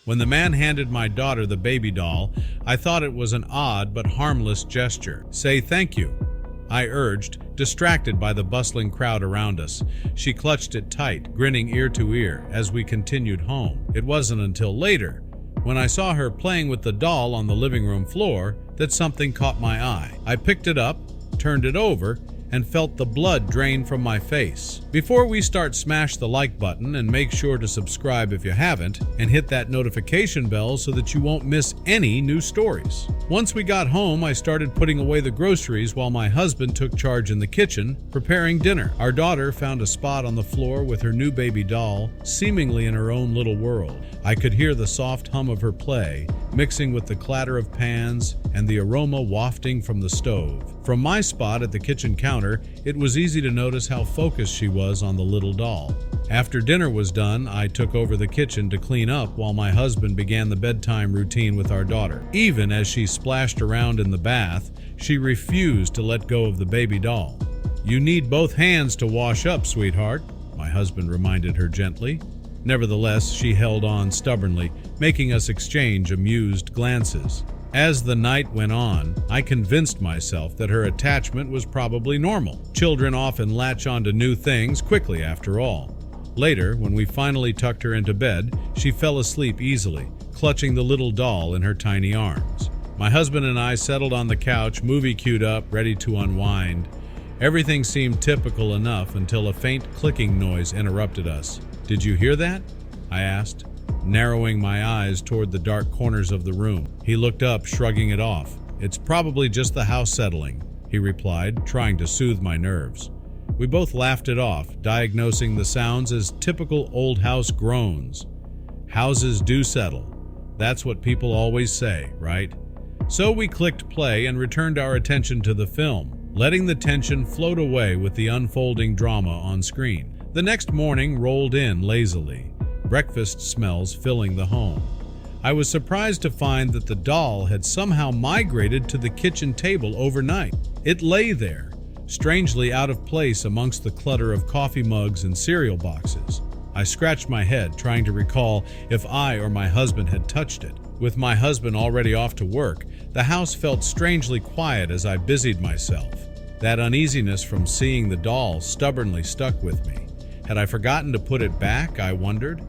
When the man handed my daughter the baby doll, I thought it was an odd but harmless gesture. "Say thank you," I urged, distracted by the bustling crowd around us. She clutched it tight, grinning ear to ear as we continued home. It wasn't until later, when I saw her playing with the doll on the living room floor, that something caught my eye. I picked it up, turned it over, and felt the blood drain from my face. Before we start, smash the like button and make sure to subscribe if you haven't, and hit that notification bell so that you won't miss any new stories. Once we got home, I started putting away the groceries while my husband took charge in the kitchen, preparing dinner. Our daughter found a spot on the floor with her new baby doll, seemingly in her own little world. I could hear the soft hum of her play, mixing with the clatter of pans and the aroma wafting from the stove. From my spot at the kitchen counter, it was easy to notice how focused she was on the little doll. After dinner was done, I took over the kitchen to clean up while my husband began the bedtime routine with our daughter. Even as she splashed around in the bath, she refused to let go of the baby doll. "You need both hands to wash up, sweetheart," my husband reminded her gently. Nevertheless, she held on stubbornly, making us exchange amused glances. As the night went on, I convinced myself that her attachment was probably normal. Children often latch onto new things quickly after all. Later, when we finally tucked her into bed, she fell asleep easily, clutching the little doll in her tiny arms. My husband and I settled on the couch, movie queued up, ready to unwind. Everything seemed typical enough until a faint clicking noise interrupted us. "Did you hear that?" I asked, narrowing my eyes toward the dark corners of the room. He looked up, shrugging it off. "It's probably just the house settling," he replied, trying to soothe my nerves. We both laughed it off, diagnosing the sounds as typical old house groans. Houses do settle. That's what people always say, right? So we clicked play and returned our attention to the film, letting the tension float away with the unfolding drama on screen. The next morning rolled in lazily, breakfast smells filling the home. I was surprised to find that the doll had somehow migrated to the kitchen table overnight. It lay there, strangely out of place amongst the clutter of coffee mugs and cereal boxes. I scratched my head, trying to recall if I or my husband had touched it. With my husband already off to work, the house felt strangely quiet as I busied myself. That uneasiness from seeing the doll stubbornly stuck with me. Had I forgotten to put it back, I wondered?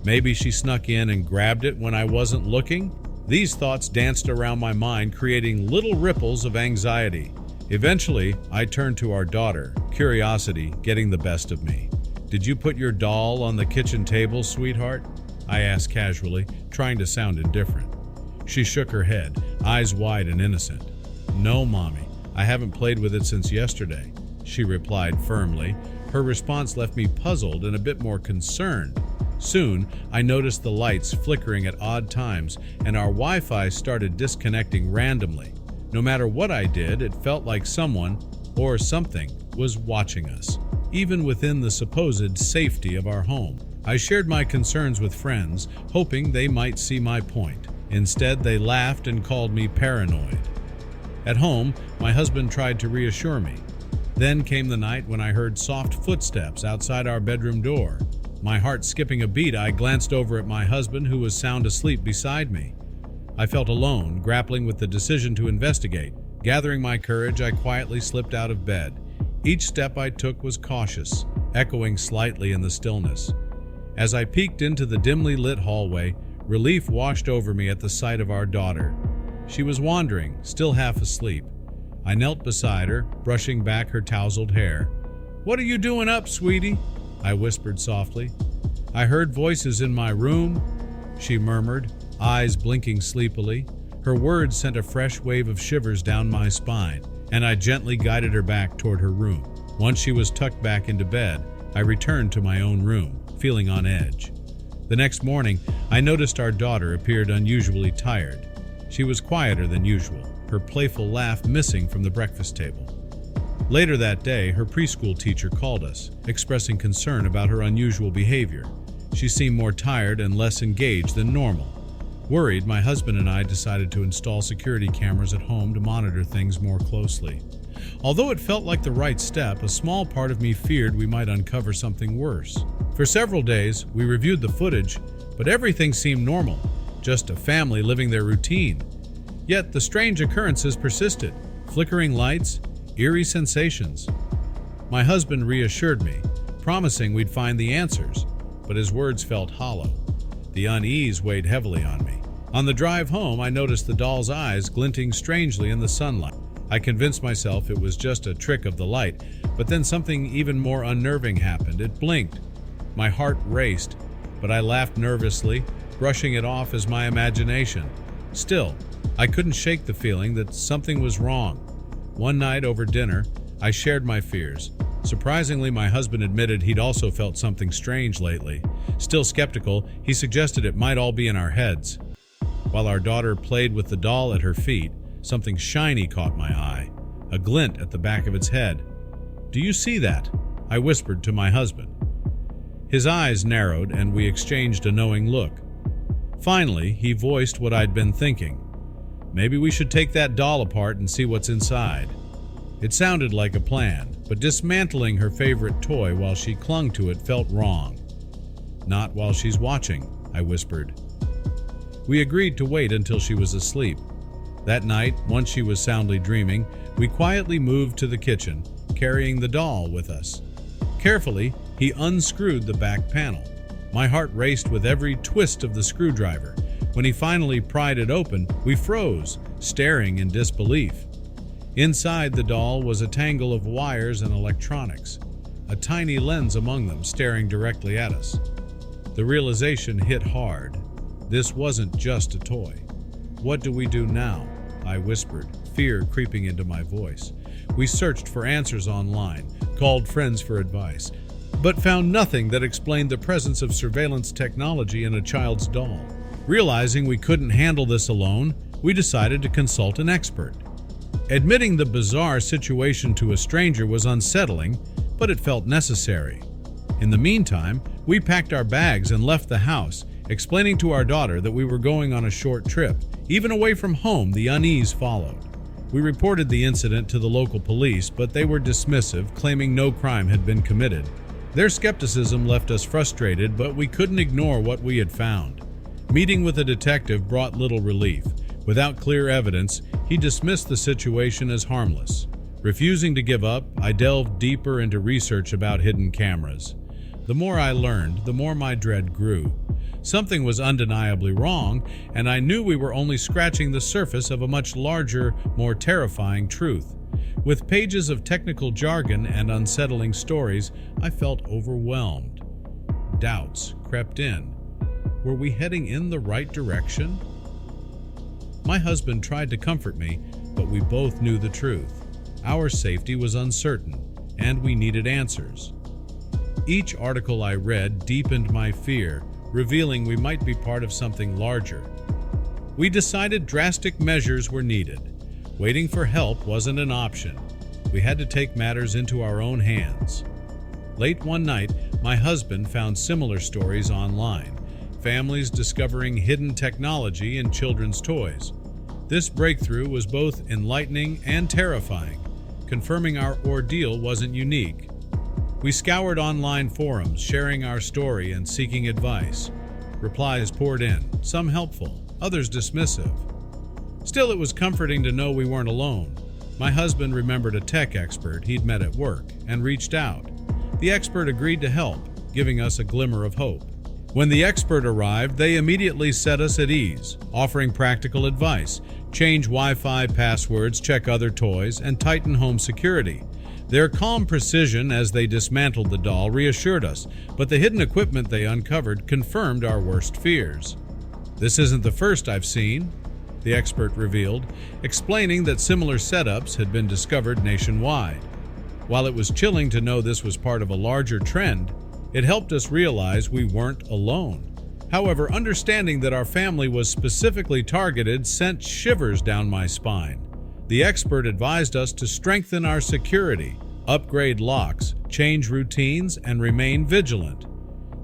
Maybe she snuck in and grabbed it when I wasn't looking? These thoughts danced around my mind, creating little ripples of anxiety. Eventually, I turned to our daughter, curiosity getting the best of me. "Did you put your doll on the kitchen table, sweetheart?" I asked casually, trying to sound indifferent. She shook her head, eyes wide and innocent. "No, Mommy, I haven't played with it since yesterday," she replied firmly. Her response left me puzzled and a bit more concerned. Soon, I noticed the lights flickering at odd times, and our Wi-Fi started disconnecting randomly. No matter what I did, it felt like someone, or something, was watching us, even within the supposed safety of our home. I shared my concerns with friends, hoping they might see my point. Instead, they laughed and called me paranoid. At home, my husband tried to reassure me. Then came the night when I heard soft footsteps outside our bedroom door. My heart skipping a beat, I glanced over at my husband, who was sound asleep beside me. I felt alone, grappling with the decision to investigate. Gathering my courage, I quietly slipped out of bed. Each step I took was cautious, echoing slightly in the stillness. As I peeked into the dimly lit hallway, relief washed over me at the sight of our daughter. She was wandering, still half asleep. I knelt beside her, brushing back her tousled hair. "What are you doing up, sweetie?" I whispered softly. "I heard voices in my room," she murmured, eyes blinking sleepily. Her words sent a fresh wave of shivers down my spine, and I gently guided her back toward her room. Once she was tucked back into bed, I returned to my own room, feeling on edge. The next morning, I noticed our daughter appeared unusually tired. She was quieter than usual, her playful laugh missing from the breakfast table. Later that day, her preschool teacher called us, expressing concern about her unusual behavior. She seemed more tired and less engaged than normal. Worried, my husband and I decided to install security cameras at home to monitor things more closely. Although it felt like the right step, a small part of me feared we might uncover something worse. For several days, we reviewed the footage, but everything seemed normal. just a family living their routine. Yet the strange occurrences persisted, flickering lights, eerie sensations. My husband reassured me, promising we'd find the answers, but his words felt hollow. The unease weighed heavily on me. On the drive home, I noticed the doll's eyes glinting strangely in the sunlight. I convinced myself it was just a trick of the light, but then something even more unnerving happened. It blinked. My heart raced, but I laughed nervously, brushing it off as my imagination. Still, I couldn't shake the feeling that something was wrong. One night over dinner, I shared my fears. Surprisingly, my husband admitted he'd also felt something strange lately. Still skeptical, he suggested it might all be in our heads. While our daughter played with the doll at her feet, something shiny caught my eye, a glint at the back of its head. "Do you see that?" I whispered to my husband. His eyes narrowed and we exchanged a knowing look. Finally, he voiced what I'd been thinking. Maybe we should take that doll apart and see what's inside. It sounded like a plan, but dismantling her favorite toy while she clung to it felt wrong. "Not while she's watching," I whispered. We agreed to wait until she was asleep. That night, once she was soundly dreaming, we quietly moved to the kitchen, carrying the doll with us. Carefully, he unscrewed the back panel. My heart raced with every twist of the screwdriver. When he finally pried it open, we froze, staring in disbelief. Inside the doll was a tangle of wires and electronics, a tiny lens among them staring directly at us. The realization hit hard. This wasn't just a toy. "What do we do now?" I whispered, fear creeping into my voice. We searched for answers online, called friends for advice, but found nothing that explained the presence of surveillance technology in a child's doll. Realizing we couldn't handle this alone, we decided to consult an expert. Admitting the bizarre situation to a stranger was unsettling, but it felt necessary. In the meantime, we packed our bags and left the house, explaining to our daughter that we were going on a short trip. Even away from home, the unease followed. We reported the incident to the local police, but they were dismissive, claiming no crime had been committed. Their skepticism left us frustrated, but we couldn't ignore what we had found. Meeting with a detective brought little relief. Without clear evidence, he dismissed the situation as harmless. Refusing to give up, I delved deeper into research about hidden cameras. The more I learned, the more my dread grew. Something was undeniably wrong, and I knew we were only scratching the surface of a much larger, more terrifying truth. With pages of technical jargon and unsettling stories, I felt overwhelmed. Doubts crept in. Were we heading in the right direction? My husband tried to comfort me, but we both knew the truth. Our safety was uncertain, and we needed answers. Each article I read deepened my fear, revealing we might be part of something larger. We decided drastic measures were needed. Waiting for help wasn't an option. We had to take matters into our own hands. Late one night, my husband found similar stories online. Families discovering hidden technology in children's toys. This breakthrough was both enlightening and terrifying, confirming our ordeal wasn't unique. We scoured online forums, sharing our story and seeking advice. Replies poured in, some helpful, others dismissive. Still, it was comforting to know we weren't alone. My husband remembered a tech expert he'd met at work and reached out. The expert agreed to help, giving us a glimmer of hope. When the expert arrived, they immediately set us at ease, offering practical advice: change Wi-Fi passwords, check other toys, and tighten home security. Their calm precision as they dismantled the doll reassured us, but the hidden equipment they uncovered confirmed our worst fears. "This isn't the first I've seen," the expert revealed, explaining that similar setups had been discovered nationwide. While it was chilling to know this was part of a larger trend, it helped us realize we weren't alone. However, understanding that our family was specifically targeted sent shivers down my spine. The expert advised us to strengthen our security, upgrade locks, change routines, and remain vigilant.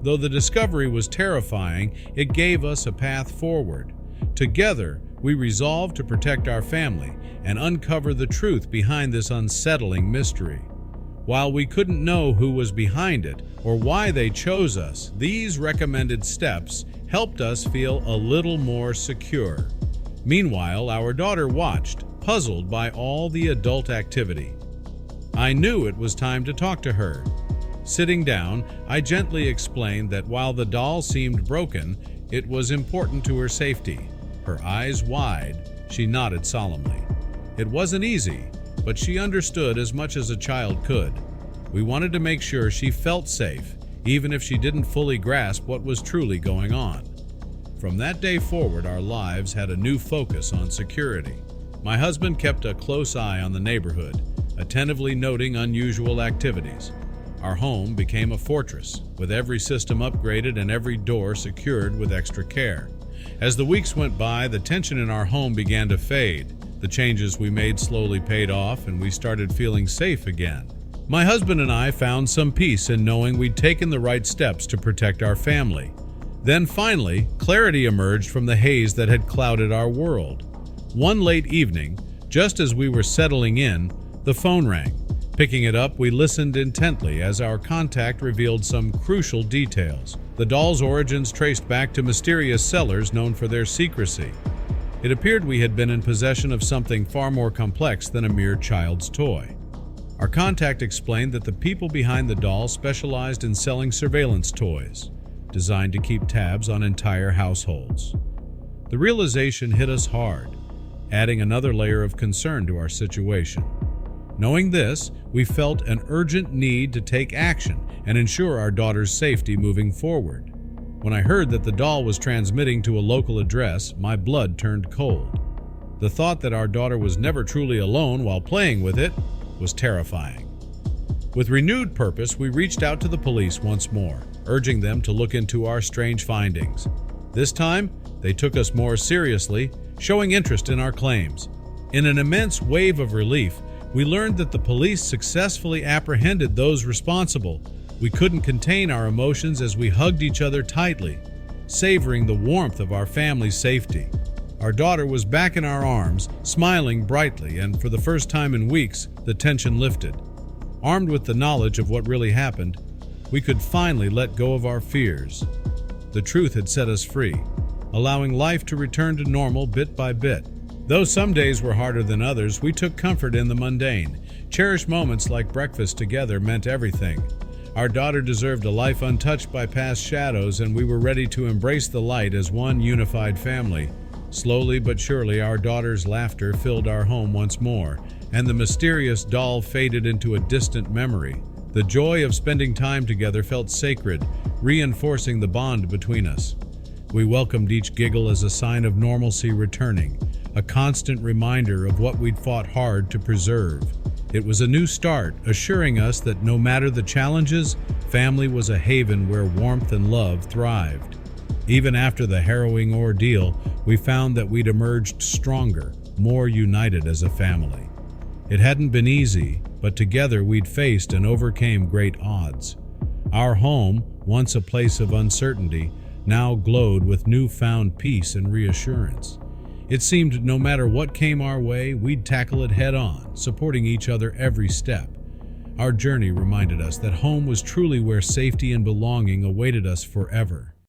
Though the discovery was terrifying, it gave us a path forward. Together, we resolved to protect our family and uncover the truth behind this unsettling mystery. While we couldn't know who was behind it or why they chose us, these recommended steps helped us feel a little more secure. Meanwhile, our daughter watched, puzzled by all the adult activity. I knew it was time to talk to her. Sitting down, I gently explained that while the doll seemed broken, it was important to her safety. Her eyes wide, she nodded solemnly. It wasn't easy, but she understood as much as a child could. We wanted to make sure she felt safe, even if she didn't fully grasp what was truly going on. From that day forward, our lives had a new focus on security. My husband kept a close eye on the neighborhood, attentively noting unusual activities. Our home became a fortress, with every system upgraded and every door secured with extra care. As the weeks went by, the tension in our home began to fade. The changes we made slowly paid off, and we started feeling safe again. My husband and I found some peace in knowing we'd taken the right steps to protect our family. Then finally, clarity emerged from the haze that had clouded our world. One late evening, just as we were settling in, the phone rang. Picking it up, we listened intently as our contact revealed some crucial details. The doll's origins traced back to mysterious sellers known for their secrecy. It appeared we had been in possession of something far more complex than a mere child's toy. Our contact explained that the people behind the doll specialized in selling surveillance toys, designed to keep tabs on entire households. The realization hit us hard, adding another layer of concern to our situation. Knowing this, we felt an urgent need to take action and ensure our daughter's safety moving forward. When I heard that the doll was transmitting to a local address, my blood turned cold. The thought that our daughter was never truly alone while playing with it was terrifying. With renewed purpose, we reached out to the police once more, urging them to look into our strange findings. This time, they took us more seriously, showing interest in our claims. In an immense wave of relief, we learned that the police successfully apprehended those responsible. We couldn't contain our emotions as we hugged each other tightly, savoring the warmth of our family's safety. Our daughter was back in our arms, smiling brightly, and for the first time in weeks, the tension lifted. Armed with the knowledge of what really happened, we could finally let go of our fears. The truth had set us free, allowing life to return to normal bit by bit. Though some days were harder than others, we took comfort in the mundane. Cherished moments like breakfast together meant everything. Our daughter deserved a life untouched by past shadows, and we were ready to embrace the light as one unified family. Slowly but surely, our daughter's laughter filled our home once more, and the mysterious doll faded into a distant memory. The joy of spending time together felt sacred, reinforcing the bond between us. We welcomed each giggle as a sign of normalcy returning, a constant reminder of what we'd fought hard to preserve. It was a new start, assuring us that no matter the challenges, family was a haven where warmth and love thrived. Even after the harrowing ordeal, we found that we'd emerged stronger, more united as a family. It hadn't been easy, but together we'd faced and overcame great odds. Our home, once a place of uncertainty, now glowed with newfound peace and reassurance. It seemed no matter what came our way, we'd tackle it head-on, supporting each other every step. Our journey reminded us that home was truly where safety and belonging awaited us forever.